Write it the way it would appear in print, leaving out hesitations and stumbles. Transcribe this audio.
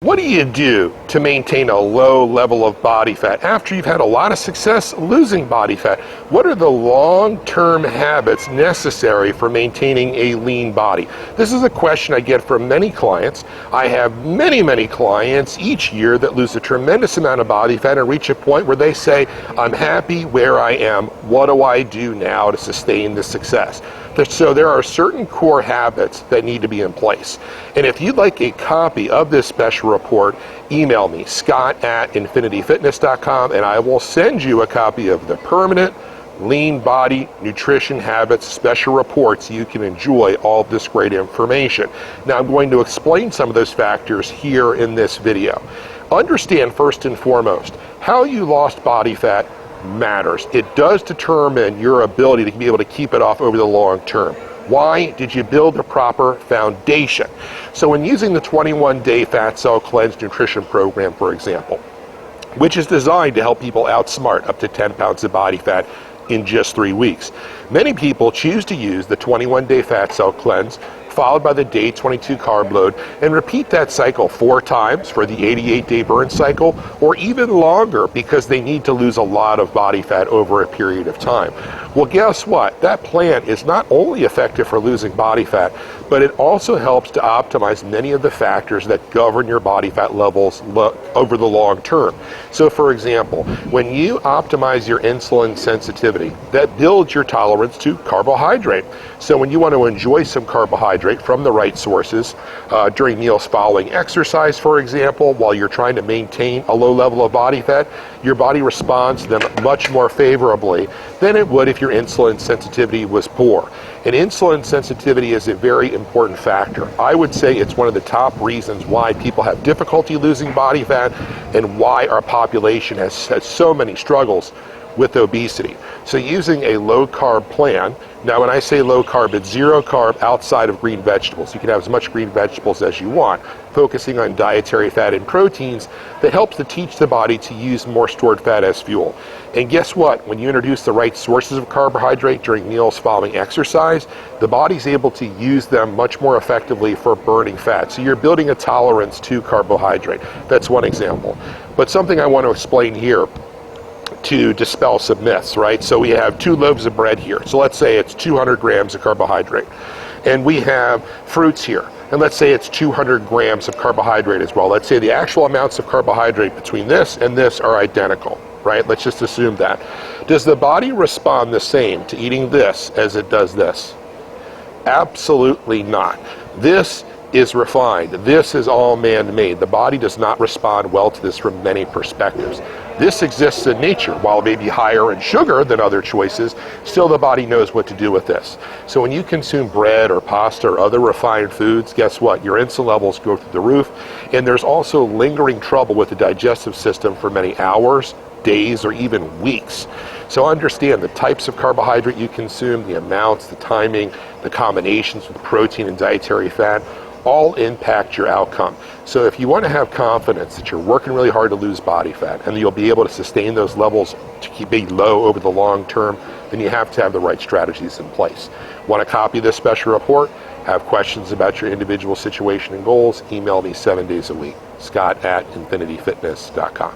What do you do to maintain a low level of body fat after you've had a lot of success losing body fat? What are the long-term habits necessary for maintaining a lean body? This is a question I get from many clients. I have many clients each year that lose a tremendous amount of body fat and reach a point where they say, I'm happy where I am. What do I do now to sustain this success? So there are certain core habits that need to be in place. And if you'd like a copy of this special report, email me, scott@infinityfitness.com, and I will send you a copy of the Permanent Lean Body Nutrition Habits Special Report so you can enjoy all of this great information. Now I'm going to explain some of those factors here in this video. Understand first and foremost, how you lost body fat matters. It does determine your ability to be able to keep it off over the long term. Why? Did you build the proper foundation? So when using the 21-day fat cell cleanse nutrition program, for example, which is designed to help people outsmart up to 10 pounds of body fat in just 3 weeks, many people choose to use the 21-day fat cell cleanse followed by the day 22 carb load and repeat that cycle 4 times for the 88-day burn cycle, or even longer because they need to lose a lot of body fat over a period of time. Well, guess what? That plan is not only effective for losing body fat, but it also helps to optimize many of the factors that govern your body fat levels over the long term. So for example, when you optimize your insulin sensitivity, that builds your tolerance to carbohydrate. So when you want to enjoy some carbohydrate from the right sources during meals following exercise, for example, while you're trying to maintain a low level of body fat, your body responds to them much more favorably than it would if your insulin sensitivity was poor. And insulin sensitivity is a very important factor. I would say it's one of the top reasons why people have difficulty losing body fat and why our population has so many struggles with obesity. So using a low carb plan, now when I say low carb, it's 0 carb outside of green vegetables. You can have as much green vegetables as you want, focusing on dietary fat and proteins that helps to teach the body to use more stored fat as fuel. And guess what? When you introduce the right sources of carbohydrate during meals following exercise, the body's able to use them much more effectively for burning fat. So you're building a tolerance to carbohydrate. That's one example. But something I want to explain here to dispel some myths, right? So we have 2 loaves of bread here. So let's say it's 200 grams of carbohydrate. And we have fruits here. And let's say it's 200 grams of carbohydrate as well. Let's say the actual amounts of carbohydrate between this and this are identical, right? Let's just assume that. Does the body respond the same to eating this as it does this? Absolutely not. This is refined. This is all man-made. The body does not respond well to this from many perspectives. This exists in nature. While it may be higher in sugar than other choices, still the body knows what to do with this. So when you consume bread or pasta or other refined foods, guess what? Your insulin levels go through the roof, and there's also lingering trouble with the digestive system for many hours, days, or even weeks. So understand the types of carbohydrate you consume, the amounts, the timing, the combinations with protein and dietary fat, all impact your outcome. So if you want to have confidence that you're working really hard to lose body fat and you'll be able to sustain those levels to keep it low over the long term, then you have to have the right strategies in place. Want a copy of this special report? Have questions about your individual situation and goals? Email me 7 days a week, scott@infinityfitness.com.